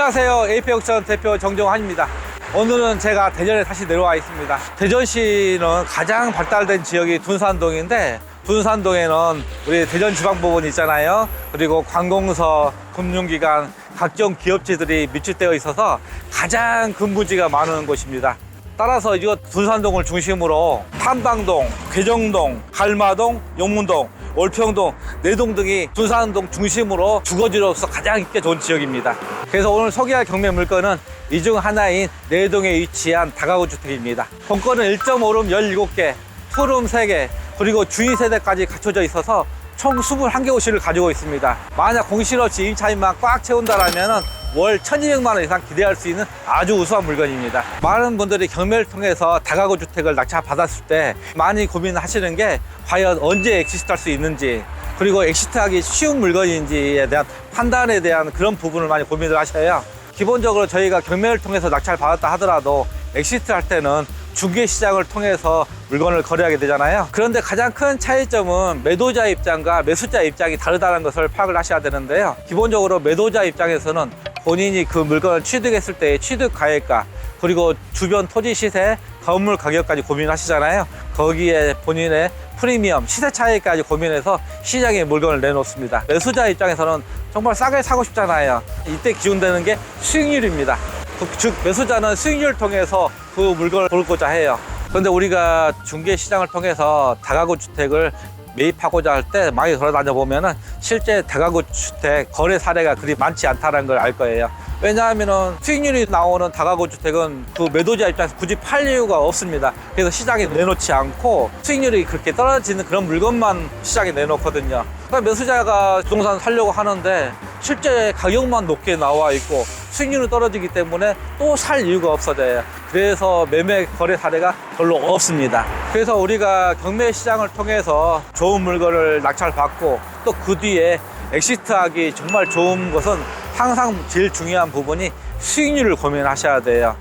안녕하세요. 에이페옥션 대표 정정환입니다. 오늘은 제가 대전에 다시 내려와 있습니다. 대전시는 가장 발달된 지역이 둔산동인데, 둔산동에는 우리 대전지방법원 있잖아요. 그리고 관공서, 금융기관, 각종 기업체들이 밀집되어 있어서 가장 근무지가 많은 곳입니다. 따라서 이거 둔산동을 중심으로 탐방동, 괴정동, 갈마동, 용문동, 월평동, 내동 등이 둔산동 중심으로 주거지로서 가장 있기 좋은 지역입니다. 그래서 오늘 소개할 경매 물건은 이 중 하나인 내동에 위치한 다가구 주택입니다. 본건은 1.5룸 17개, 투룸 3개, 그리고 주인 세대까지 갖춰져 있어서 총 21개 호실을 가지고 있습니다. 만약 공실없이 임차인만 꽉 채운다면 월 1,200만 원 이상 기대할 수 있는 아주 우수한 물건입니다. 많은 분들이 경매를 통해서 다가구 주택을 낙찰받았을 때 많이 고민하시는 게 과연 언제 엑시트할 수 있는지, 그리고 엑시트하기 쉬운 물건인지에 대한 판단에 대한 그런 부분을 많이 고민을 하셔요. 기본적으로 저희가 경매를 통해서 낙찰받았다 하더라도 엑시트할 때는 중개시장을 통해서 물건을 거래하게 되잖아요. 그런데 가장 큰 차이점은 매도자 입장과 매수자 입장이 다르다는 것을 파악을 하셔야 되는데요. 기본적으로 매도자 입장에서는 본인이 그 물건을 취득했을 때의 취득 가액과 그리고 주변 토지 시세, 건물 가격까지 고민하시잖아요. 거기에 본인의 프리미엄, 시세 차이까지 고민해서 시장에 물건을 내놓습니다. 매수자 입장에서는 정말 싸게 사고 싶잖아요. 이때 기준되는 게 수익률입니다. 즉 매수자는 수익률을 통해서 그 물건을 고르고자 해요. 그런데 우리가 중개시장을 통해서 다가구 주택을 매입하고자 할 때 많이 돌아다녀 보면은 실제 다가구 주택 거래 사례가 그리 많지 않다는 걸 알 거예요. 왜냐하면은 수익률이 나오는 다가구 주택은 그 매도자 입장에서 굳이 팔 이유가 없습니다. 그래서 시장에 내놓지 않고 수익률이 그렇게 떨어지는 그런 물건만 시장에 내놓거든요. 그러니까 매수자가 부동산 살려고 하는데 실제 가격만 높게 나와 있고 수익률은 떨어지기 때문에 또 살 이유가 없어져요. 그래서 매매 거래 사례가 별로 없습니다. 그래서 우리가 경매 시장을 통해서 좋은 물건을 낙찰받고 또 그 뒤에 엑시트하기 정말 좋은 것은 항상 제일 중요한 부분이 수익률을 고민하셔야 돼요.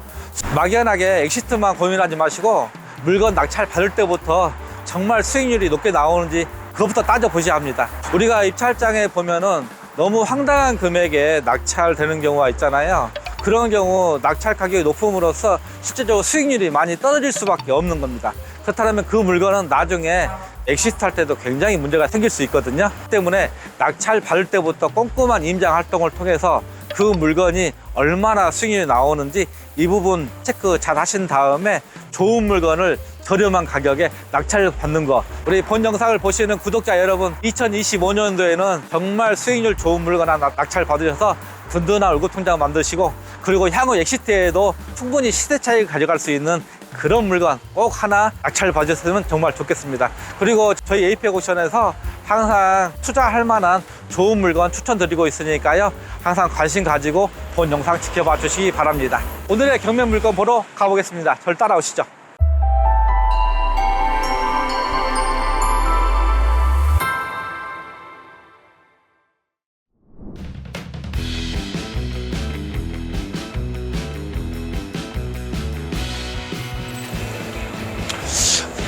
막연하게 엑시트만 고민하지 마시고 물건 낙찰 받을 때부터 정말 수익률이 높게 나오는지 그것부터 따져보셔야 합니다. 우리가 입찰장에 보면은 너무 황당한 금액에 낙찰되는 경우가 있잖아요. 그런 경우 낙찰 가격이 높음으로써 실제적으로 수익률이 많이 떨어질 수밖에 없는 겁니다. 그렇다면 그 물건은 나중에 엑시트 할 때도 굉장히 문제가 생길 수 있거든요. 때문에 낙찰 받을 때부터 꼼꼼한 임장 활동을 통해서 그 물건이 얼마나 수익률이 나오는지 이 부분 체크 잘 하신 다음에 좋은 물건을 저렴한 가격에 낙찰 받는 거. 우리 본 영상을 보시는 구독자 여러분, 2025년도에는 정말 수익률 좋은 물건 하나 낙찰 받으셔서 든든한 월급 통장 만드시고, 그리고 향후 엑시트에도 충분히 시세 차익을 가져갈 수 있는 그런 물건 꼭 하나 낙찰 받으셨으면 정말 좋겠습니다. 그리고 저희 에이페옥션에서 항상 투자할 만한 좋은 물건 추천드리고 있으니까요. 항상 관심 가지고 본 영상 지켜봐 주시기 바랍니다. 오늘의 경매 물건 보러 가보겠습니다. 절 따라오시죠.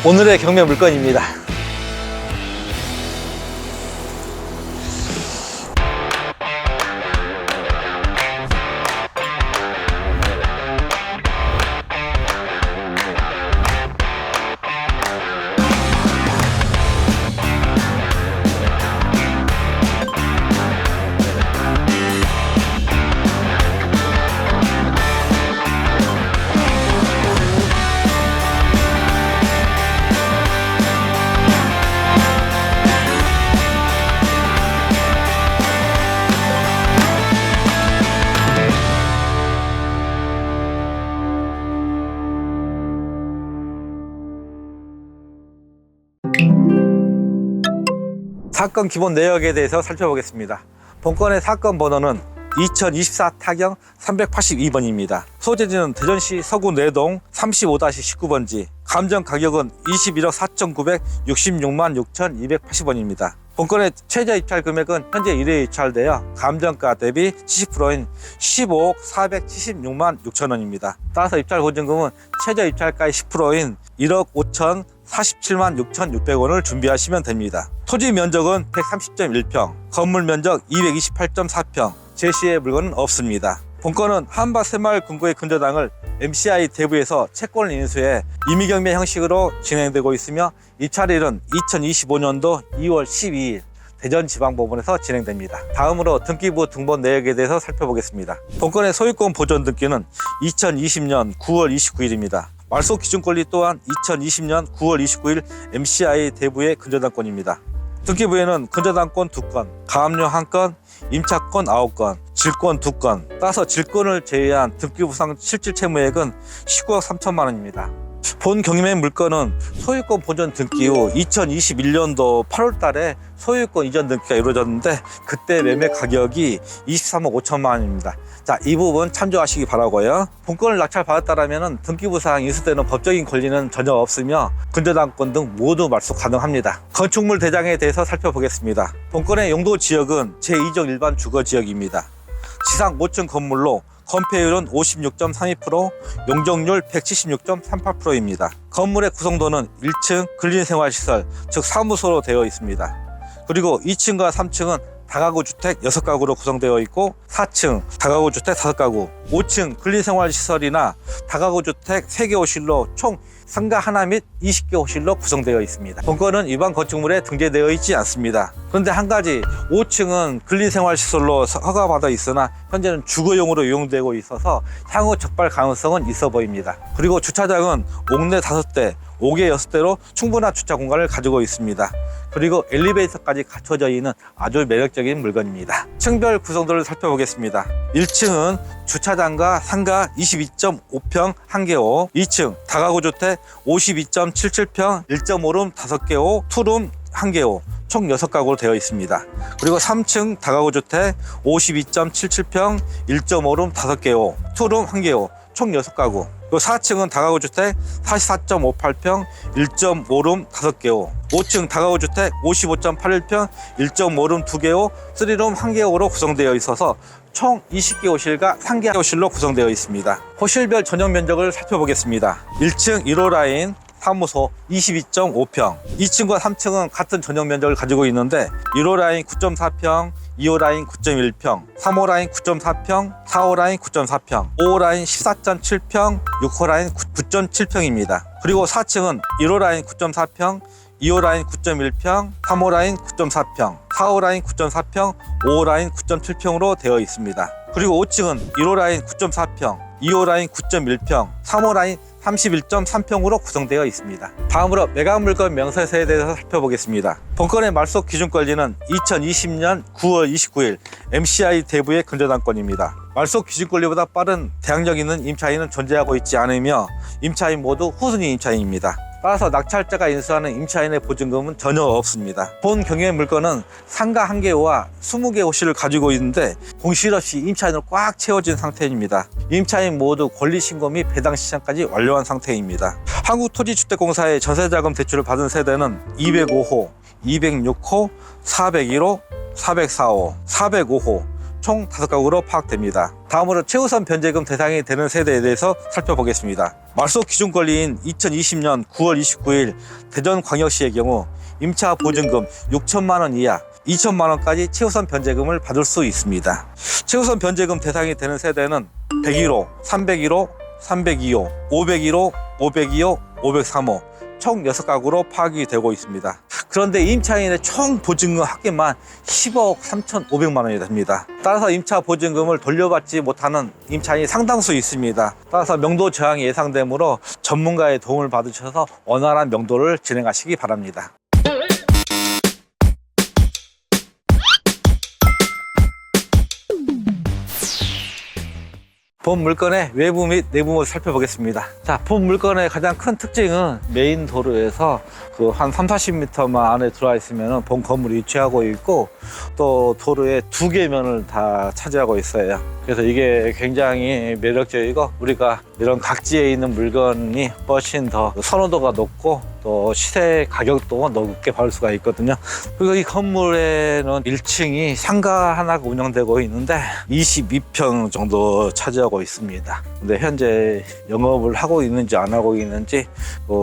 오늘의 경매 물건입니다. 사건 기본 내역에 대해서 살펴보겠습니다. 본건의 사건 번호는 2024 타경 382번입니다. 소재지는 대전시 서구 내동 35-19번지, 감정 가격은 21억 4,966만 6,280원입니다. 본건의 최저 입찰 금액은 현재 1회 입찰되어 감정가 대비 70%인 15억 476만 6천원입니다. 따라서 입찰 보증금은 최저 입찰가의 10%인 1억 5,047만 6,600원을 준비하시면 됩니다. 토지 면적은 130.1평, 건물 면적 228.4평, 제시의 물건은 없습니다. 본건은 한밭 새마을 금고의 근저당을 MCI 대부에서 채권을 인수해 임의경매 형식으로 진행되고 있으며 입찰일은 2025년도 2월 12일 대전지방법원에서 진행됩니다. 다음으로 등기부 등본 내역에 대해서 살펴보겠습니다. 본건의 소유권 보존 등기는 2020년 9월 29일입니다. 말소 기준권리 또한 2020년 9월 29일 MCI 대부의 근저당권입니다. 등기부에는 근저당권 2건, 가압류 1건, 임차권 9건, 질권 2건, 따라서 질권을 제외한 등기부상 실질 채무액은 19억 3천만 원입니다. 본 경매 물건은 소유권 보존 등기 후 2021년도 8월 달에 소유권 이전 등기가 이루어졌는데 그때 매매 가격이 23억 5천만 원입니다. 자, 이 부분 참조하시기 바라고요. 본건을 낙찰받았다면 등기부상 인수되는 법적인 권리는 전혀 없으며 근저당권 등 모두 말소 가능합니다. 건축물 대장에 대해서 살펴보겠습니다. 본건의 용도 지역은 제2종 일반 주거지역입니다. 지상 5층 건물로 건폐율은 56.32%, 용적률 176.38%입니다. 건물의 구성도는 1층 근린생활시설, 즉 사무소로 되어 있습니다. 그리고 2층과 3층은 다가구 주택 6가구로 구성되어 있고 4층 다가구 주택 5가구, 5층 근린생활시설이나 다가구 주택 3개 호실로 총 상가 하나 및 20개 호실로 구성되어 있습니다. 본건은 일반 건축물에 등재되어 있지 않습니다. 그런데 한 가지 5층은 근린생활시설로 허가받아 있으나 현재는 주거용으로 이용되고 있어서 향후 적발 가능성은 있어 보입니다. 그리고 주차장은 옥내 5대, 옥외 6대로 충분한 주차 공간을 가지고 있습니다. 그리고 엘리베이터까지 갖춰져 있는 아주 매력적인 물건입니다. 층별 구성도를 살펴보겠습니다. 1층은 주차장과 상가 22.5평 1개호, 2층 다가구 주택 52.77평 1.5룸 5개호, 투룸 1개호, 총 6가구로 되어 있습니다. 그리고 3층 다가구 주택 52.77평 1.5룸 5개호, 투룸 1개호, 총 6가구. 그리고 4층은 다가구 주택 44.58평 1.5룸 5개호, 5층 다가구 주택 55.81평 1.5룸 2개호, 3룸 1개호로 구성되어 있어서 총 20개 호실과 1개 호실로 구성되어 있습니다. 호실별 전용 면적을 살펴보겠습니다. 1층 1호 라인 사무소 22.5평, 2층과 3층은 같은 전용 면적을 가지고 있는데 1호 라인 9.4평, 2호 라인 9.1평, 3호 라인 9.4평, 4호 라인 9.4평, 5호 라인 14.7평, 6호 라인 9.7평입니다. 그리고 4층은 1호 라인 9.4평, 2호 라인 9.1평, 3호 라인 9.4평, 4호 라인 9.4평, 5호 라인 9.7평으로 되어 있습니다. 그리고 5층은 1호 라인 9.4평, 2호 라인 9.1평, 3호 라인 31.3평으로 구성되어 있습니다. 다음으로 매각물건 명세서에 대해서 살펴보겠습니다. 본건의 말소 기준권리는 2020년 9월 29일 MCI 대부의 근저당권입니다. 말소 기준권리보다 빠른 대항력 있는 임차인은 존재하고 있지 않으며 임차인 모두 후순위 임차인입니다. 따라서 낙찰자가 인수하는 임차인의 보증금은 전혀 없습니다. 본 경매 물건은 상가 1개호와 20개 호실을 가지고 있는데 공실없이 임차인으로 꽉 채워진 상태입니다. 임차인 모두 권리신고 및 배당 시장까지 완료한 상태입니다. 한국토지주택공사의 전세자금 대출을 받은 세대는 205호, 206호, 401호, 404호, 405호, 총 5가구로 파악됩니다. 다음으로 최우선 변제금 대상이 되는 세대에 대해서 살펴보겠습니다. 말소 기준권리인 2020년 9월 29일 대전광역시의 경우 임차 보증금 6천만 원 이하 2천만 원까지 최우선 변제금을 받을 수 있습니다. 최우선 변제금 대상이 되는 세대는 101호, 301호, 302호, 501호, 502호, 503호 총 6가구로 파악이 되고 있습니다. 그런데 임차인의 총 보증금 합계만 10억 3,500만 원이 됩니다. 따라서 임차 보증금을 돌려받지 못하는 임차인이 상당수 있습니다. 따라서 명도 저항이 예상되므로 전문가의 도움을 받으셔서 원활한 명도를 진행하시기 바랍니다. 본 물건의 외부 및 내부 모습을 살펴보겠습니다. 자, 본 물건의 가장 큰 특징은 메인 도로에서 한 30-40m 안에 들어와 있으면 본 건물이 위치하고 있고 또 도로의 2개 면을 다 차지하고 있어요. 그래서 이게 굉장히 매력적이고 우리가 이런 각지에 있는 물건이 훨씬 더 선호도가 높고 또 시세 가격도 높게 받을 수가 있거든요. 그리고 이 건물에는 1층이 상가 하나가 운영되고 있는데 22평 정도 차지하고 있습니다. 근데 현재 영업을 하고 있는지 안 하고 있는지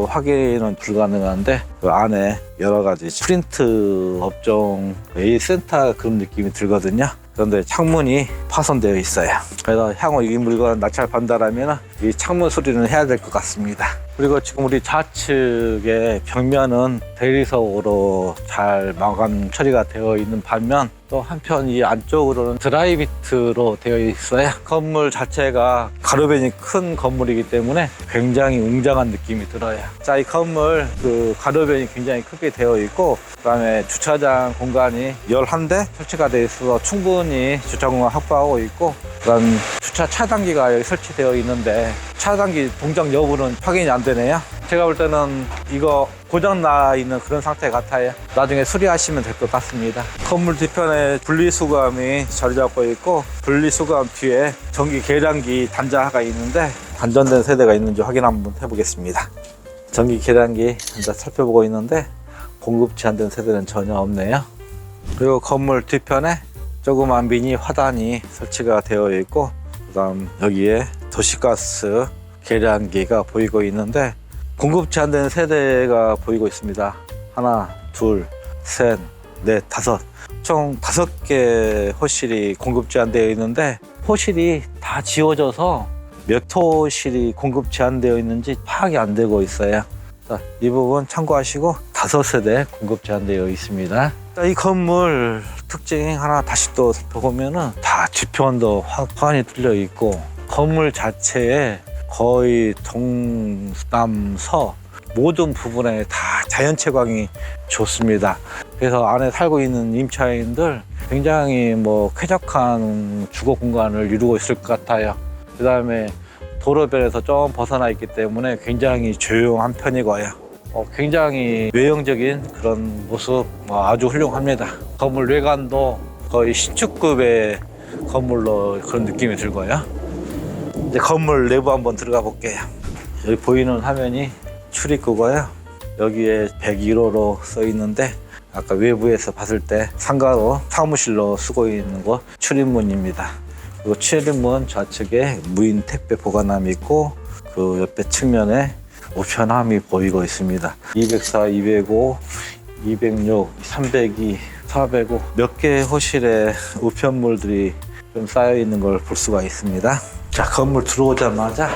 확인은 불가능한데 그 안에 여러 가지 프린트 업종 A센터 그런 느낌이 들거든요. 그런데 창문이 파손되어 있어요. 그래서 향후 이 물건 낙찰받는다라면 이 창문 수리는 해야 될 것 같습니다. 그리고 지금 우리 좌측의 벽면은 대리석으로 잘 마감 처리가 되어 있는 반면 또 한편 이 안쪽으로는 드라이비트로 되어 있어요. 건물 자체가 가로변이 큰 건물이기 때문에 굉장히 웅장한 느낌이 들어요. 자, 이 건물 그 가로변이 굉장히 크게 되어 있고 그다음에 주차장 공간이 11대 설치가 되어 있어서 충분히 주차 공간 확보하고 있고 그다음 주차 차단기가 여기 설치되어 있는데 차단기 동작 여부는 확인이 안 되네요. 제가 볼 때는 이거 고장 나 있는 그런 상태 같아요. 나중에 수리하시면 될 것 같습니다. 건물 뒤편에 분리수거함이 자리 잡고 있고 분리수거함 뒤에 전기 계량기 단자가 있는데 단전된 세대가 있는지 확인 한번 해보겠습니다. 전기 계량기 단자 살펴보고 있는데 공급 제한된 세대는 전혀 없네요. 그리고 건물 뒤편에 조그만 미니 화단이 설치가 되어 있고 그다음 여기에 도시가스 계량기가 보이고 있는데 공급 제한된 세대가 보이고 있습니다. 하나, 둘, 셋, 넷, 다섯. 총 5개 호실이 공급 제한되어 있는데 호실이 다 지워져서 몇 호실이 공급 제한되어 있는지 파악이 안 되고 있어요. 자, 이 부분 참고하시고 5세대 공급 제한되어 있습니다. 자, 이 건물 특징 하나 다시 또 살펴보면은 다 뒤편도 화관이 뚫려 있고 건물 자체에 거의 동남서 모든 부분에 다 자연채광이 좋습니다. 그래서 안에 살고 있는 임차인들 굉장히 쾌적한 주거 공간을 이루고 있을 것 같아요. 그 다음에 도로변에서 좀 벗어나 있기 때문에 굉장히 조용한 편이고요. 굉장히 외형적인 그런 모습 아주 훌륭합니다. 건물 외관도 거의 신축급의 건물로 그런 느낌이 들고요. 이제 건물 내부 한번 들어가 볼게요. 여기 보이는 화면이 출입구고요. 여기에 101호로 써 있는데 아까 외부에서 봤을 때 상가로 사무실로 쓰고 있는 곳 출입문입니다. 그리고 출입문 좌측에 무인 택배 보관함이 있고 그 옆에 측면에 우편함이 보이고 있습니다. 204, 205, 206, 302, 405 몇 개의 호실에 우편물들이 좀 쌓여 있는 걸 볼 수가 있습니다. 자, 건물 들어오자마자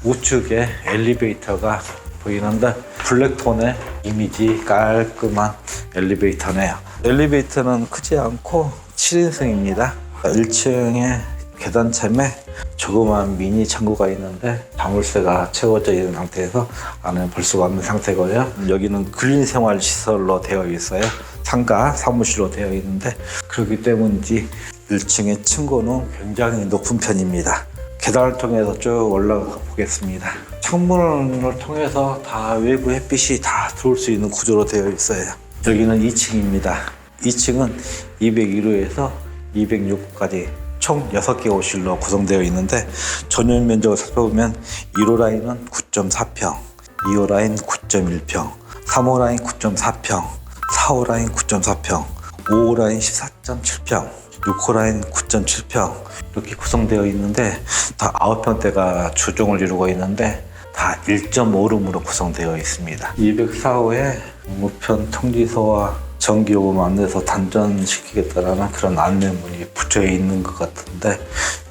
우측에 엘리베이터가 보이는데 블랙톤의 이미지 깔끔한 엘리베이터네요. 엘리베이터는 크지 않고 7인승입니다. 1층에 계단참에 조그만 미니 창고가 있는데 자물쇠가 채워져 있는 상태에서 안에 볼 수가 없는 상태고요. 여기는 근린생활시설로 되어 있어요. 상가, 사무실로 되어 있는데 그렇기 때문인지 1층의 층고는 굉장히 높은 편입니다. 계단을 통해서 쭉 올라가 보겠습니다. 창문을 통해서 다 외부 햇빛이 다 들어올 수 있는 구조로 되어 있어요. 여기는 2층입니다. 2층은 201호에서 206호까지 총 6개 호실로 구성되어 있는데 전용 면적을 살펴보면 1호 라인은 9.4평, 2호 라인 9.1평, 3호 라인 9.4평, 4호 라인 9.4평, 5호 라인 14.7평, 6호 라인 9.7평 이렇게 구성되어 있는데 다 9평대가 주종을 이루고 있는데 다 1.5룸으로 구성되어 있습니다. 204호에 우편 통지서와 전기요금 안내서 단전시키겠다라는 그런 안내문이 붙여 있는 것 같은데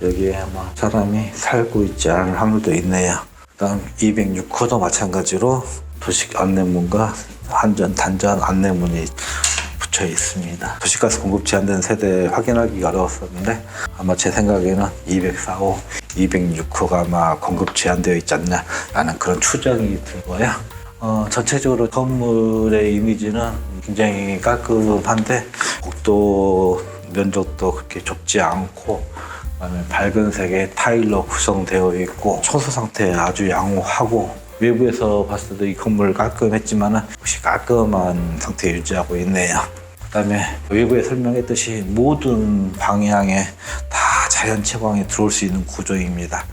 여기에 아마 사람이 살고 있지 않을 확률도 있네요. 그다음 206호도 마찬가지로 도시 안내문과 단전 안내문이 붙여 있습니다. 도시가스 공급 제한된 세대 확인하기가 어려웠었는데 아마 제 생각에는 204호, 206호가 아마 공급 제한되어 있지 않냐라는 그런 추정이 들고요. 전체적으로 건물의 이미지는 굉장히 깔끔한데 복도 면적도 그렇게 좁지 않고 그다음에 밝은 색의 타일로 구성되어 있고 청소 상태 아주 양호하고 외부에서 봤을 때도 이 건물 깔끔했지만 역시 깔끔한 상태 유지하고 있네요. 그다음에 외부에 설명했듯이 모든 방향에 다 자연 채광이 들어올 수 있는 구조입니다.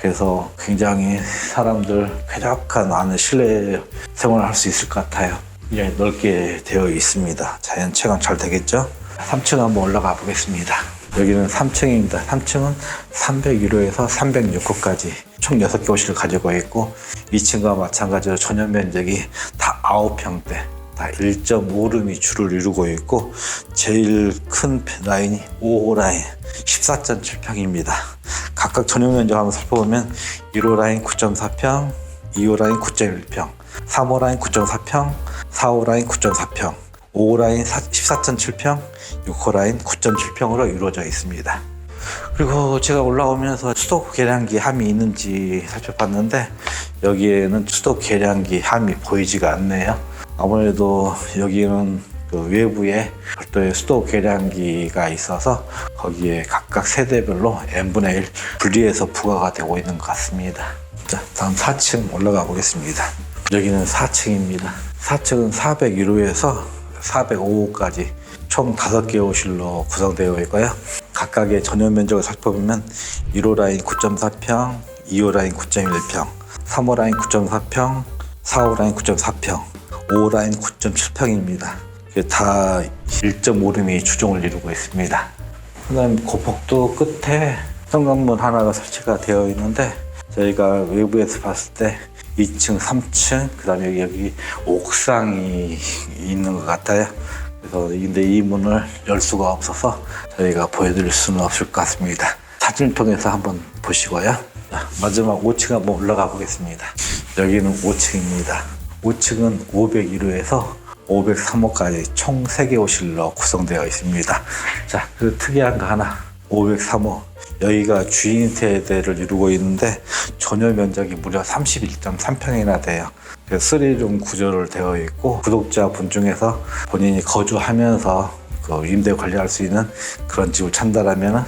그래서 굉장히 사람들 쾌적한 안에 실내 생활을 할 수 있을 것 같아요. 굉장히 넓게 되어 있습니다. 자연 채광 잘 되겠죠? 3층 한번 올라가 보겠습니다. 여기는 3층입니다. 3층은 301호에서 306호까지 총 6개 호실을 가지고 있고 2층과 마찬가지로 전용 면적이 다 9평대, 다 1.5룸이 주를 이루고 있고 제일 큰 라인이 5호 라인 14.7평입니다. 각각 전용 면적 한번 살펴보면 1호 라인 9.4평, 2호 라인 9.1평, 3호 라인 9.4평, 4호 라인 9.4평, 5호 라인 14.7평, 6호 라인 9.7평으로 이루어져 있습니다. 그리고 제가 올라오면서 수도 계량기 함이 있는지 살펴봤는데 여기에는 수도 계량기 함이 보이지가 않네요. 아무래도 여기는 그 외부에 별도의 수도 계량기가 있어서 거기에 각각 세대별로 n분의 1 분리해서 부과가 되고 있는 것 같습니다. 자, 다음 4층 올라가 보겠습니다. 여기는 4층입니다. 4층은 401호에서 405호까지 총 5개 호실로 구성되어 있고요. 각각의 전용 면적을 살펴보면 1호 라인 9.4평, 2호 라인 9.1평, 3호 라인 9.4평, 4호 라인 9.4평, 5호 라인 9.7평입니다. 다 1.5룸이 주종을 이루고 있습니다. 그다음 고폭도 끝에 현관문 하나가 설치가 되어 있는데 저희가 외부에서 봤을 때 2층, 3층, 그 다음에 여기 옥상이 있는 것 같아요. 그래서 근데 이 문을 열 수가 없어서 저희가 보여드릴 수는 없을 것 같습니다. 사진을 통해서 한번 보시고요. 자, 마지막 5층 한번 올라가 보겠습니다. 여기는 5층입니다. 5층은 501호에서 503호까지 총 3개 호실로 구성되어 있습니다. 자, 그 특이한 거 하나, 503호. 여기가 주인 세대를 이루고 있는데 전용 면적이 무려 31.3평이나 돼요. 그래서 3룸 구조를 되어 있고 구독자분 중에서 본인이 거주하면서 그 임대 관리할 수 있는 그런 집을 찾는다면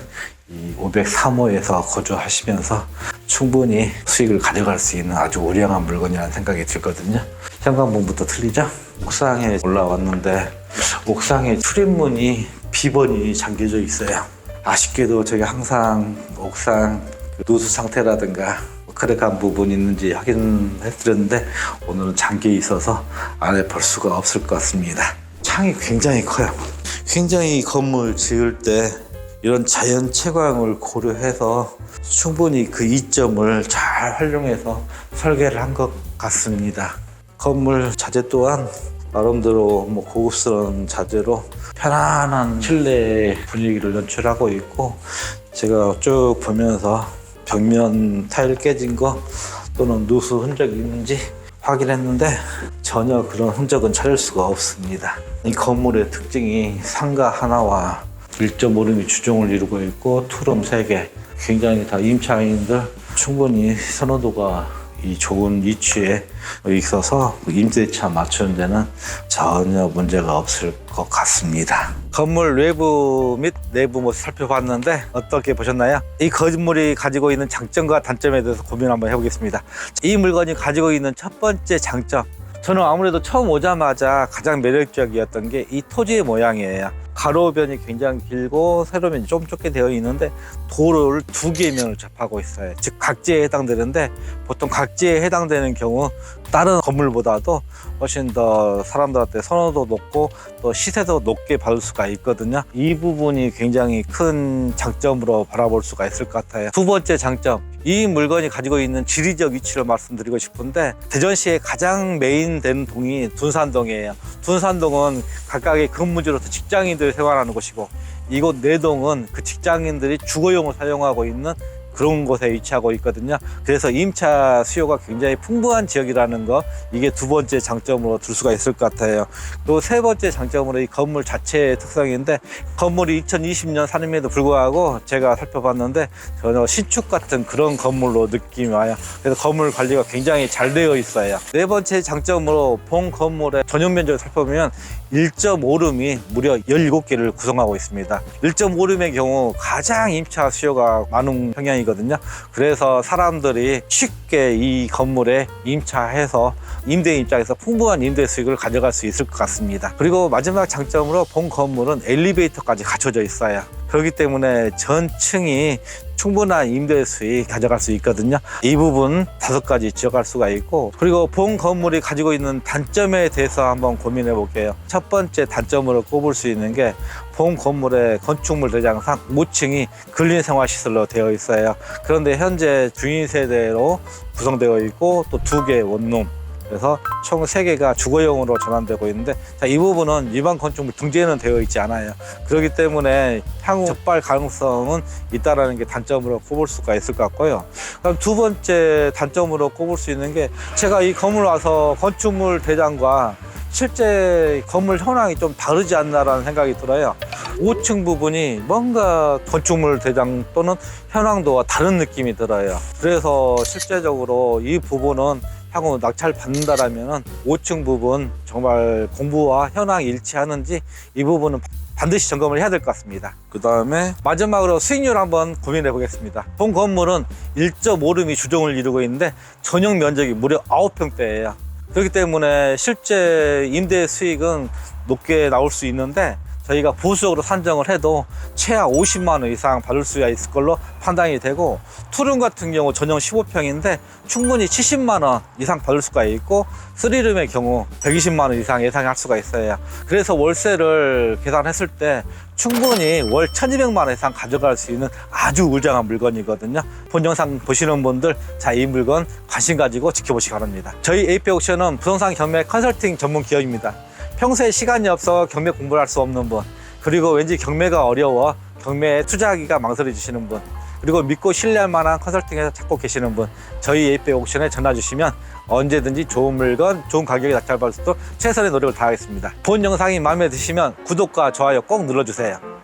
이 503호에서 거주하시면서 충분히 수익을 가져갈 수 있는 아주 우량한 물건이라는 생각이 들거든요. 현관문부터 틀리죠? 옥상에 올라왔는데 옥상에 출입문이 비번이 잠겨져 있어요. 아쉽게도 저희 항상 옥상 누수 상태라든가 크랙한 부분이 있는지 확인해드렸는데 오늘은 잠겨 있어서 안에 볼 수가 없을 것 같습니다. 창이 굉장히 커요. 굉장히 건물 지을 때 이런 자연 채광을 고려해서 충분히 그 이점을 잘 활용해서 설계를 한 것 같습니다. 건물 자재 또한 나름대로 고급스러운 자재로 편안한 실내 분위기를 연출하고 있고 제가 쭉 보면서 벽면 타일 깨진 거 또는 누수 흔적이 있는지 확인했는데 전혀 그런 흔적은 찾을 수가 없습니다. 이 건물의 특징이 상가 하나와 1.5룸이 주종을 이루고 있고 투룸 3개, 굉장히 다 임차인들 충분히 선호도가 이 좋은 위치에 있어서 임대차 맞추는 데는 전혀 문제가 없을 것 같습니다. 건물 외부 및 내부 모습 살펴봤는데 어떻게 보셨나요? 이 건물이 가지고 있는 장점과 단점에 대해서 고민 한번 해보겠습니다. 이 물건이 가지고 있는 첫 번째 장점, 저는 아무래도 처음 오자마자 가장 매력적이었던 게 이 토지의 모양이에요. 가로변이 굉장히 길고 세로변이 좀 좁게 되어 있는데 도로를 2개의 면을 접하고 있어요. 즉 각지에 해당되는데 보통 각지에 해당되는 경우 다른 건물보다도 훨씬 더 사람들한테 선호도 높고 또 시세도 높게 받을 수가 있거든요. 이 부분이 굉장히 큰 장점으로 바라볼 수가 있을 것 같아요. 두 번째 장점, 이 물건이 가지고 있는 지리적 위치를 말씀드리고 싶은데 대전시의 가장 메인된 동이 둔산동이에요. 둔산동은 각각의 근무지로서 직장인들이 생활하는 곳이고 이곳 내동은 그 직장인들이 주거용을 사용하고 있는 그런 곳에 위치하고 있거든요. 그래서 임차 수요가 굉장히 풍부한 지역이라는 거, 이게 두 번째 장점으로 들 수가 있을 것 같아요. 또 세 번째 장점으로 이 건물 자체의 특성인데 건물이 2020년 산임에도 불구하고 제가 살펴봤는데 전혀 신축 같은 그런 건물로 느낌이 와요. 그래서 건물 관리가 굉장히 잘 되어 있어요. 네 번째 장점으로 본 건물의 전용 면적을 살펴보면 1.5룸이 무려 17개를 구성하고 있습니다. 1.5룸의 경우 가장 임차 수요가 많은 평양이거든요. 그래서 사람들이 쉽게 이 건물에 임차해서 임대 입장에서 풍부한 임대 수익을 가져갈 수 있을 것 같습니다. 그리고 마지막 장점으로 본 건물은 엘리베이터까지 갖춰져 있어요. 그렇기 때문에 전층이 충분한 임대 수익 가져갈 수 있거든요. 이 부분 5가지 지적할 수가 있고, 그리고 본 건물이 가지고 있는 단점에 대해서 한번 고민해 볼게요. 첫 번째 단점으로 꼽을 수 있는 게 본 건물의 건축물 대장상 5층이 근린생활시설로 되어 있어요. 그런데 현재 주인 세대로 구성되어 있고 또 2개 원룸, 그래서 총 3개가 주거용으로 전환되고 있는데, 자, 이 부분은 일반 건축물 등재는 되어 있지 않아요. 그렇기 때문에 향후 적발 가능성은 있다는 게 단점으로 꼽을 수가 있을 것 같고요. 그럼 두 번째 단점으로 꼽을 수 있는 게, 제가 이 건물 와서 건축물 대장과 실제 건물 현황이 좀 다르지 않나라는 생각이 들어요. 5층 부분이 뭔가 건축물 대장 또는 현황도와 다른 느낌이 들어요. 그래서 실제적으로 이 부분은 향후 낙찰 받는다라면 5층 부분 정말 공부와 현황이 일치하는지 이 부분은 반드시 점검을 해야 될 것 같습니다. 그 다음에 마지막으로 수익률 한번 고민해 보겠습니다. 본 건물은 1.5룸이 주종을 이루고 있는데 전용 면적이 무려 9평대예요. 그렇기 때문에 실제 임대 수익은 높게 나올 수 있는데, 저희가 보수적으로 산정을 해도 최하 50만 원 이상 받을 수가 있을 걸로 판단이 되고, 투룸 같은 경우 전용 15평인데 충분히 70만 원 이상 받을 수가 있고, 3룸의 경우 120만 원 이상 예상할 수가 있어요. 그래서 월세를 계산했을 때 충분히 월 1200만 원 이상 가져갈 수 있는 아주 우량한 물건이거든요. 본 영상 보시는 분들, 자, 이 물건 관심 가지고 지켜보시기 바랍니다. 저희 AP옥션은 부동산 경매 컨설팅 전문 기업입니다. 평소에 시간이 없어 경매 공부를 할 수 없는 분, 그리고 왠지 경매가 어려워 경매에 투자하기가 망설여지시는 분, 그리고 믿고 신뢰할 만한 컨설팅에서 찾고 계시는 분, 저희 AP옥션에 전화 주시면 언제든지 좋은 물건, 좋은 가격에 낙찰받을 수 있도록 최선의 노력을 다하겠습니다. 본 영상이 마음에 드시면 구독과 좋아요 꼭 눌러주세요.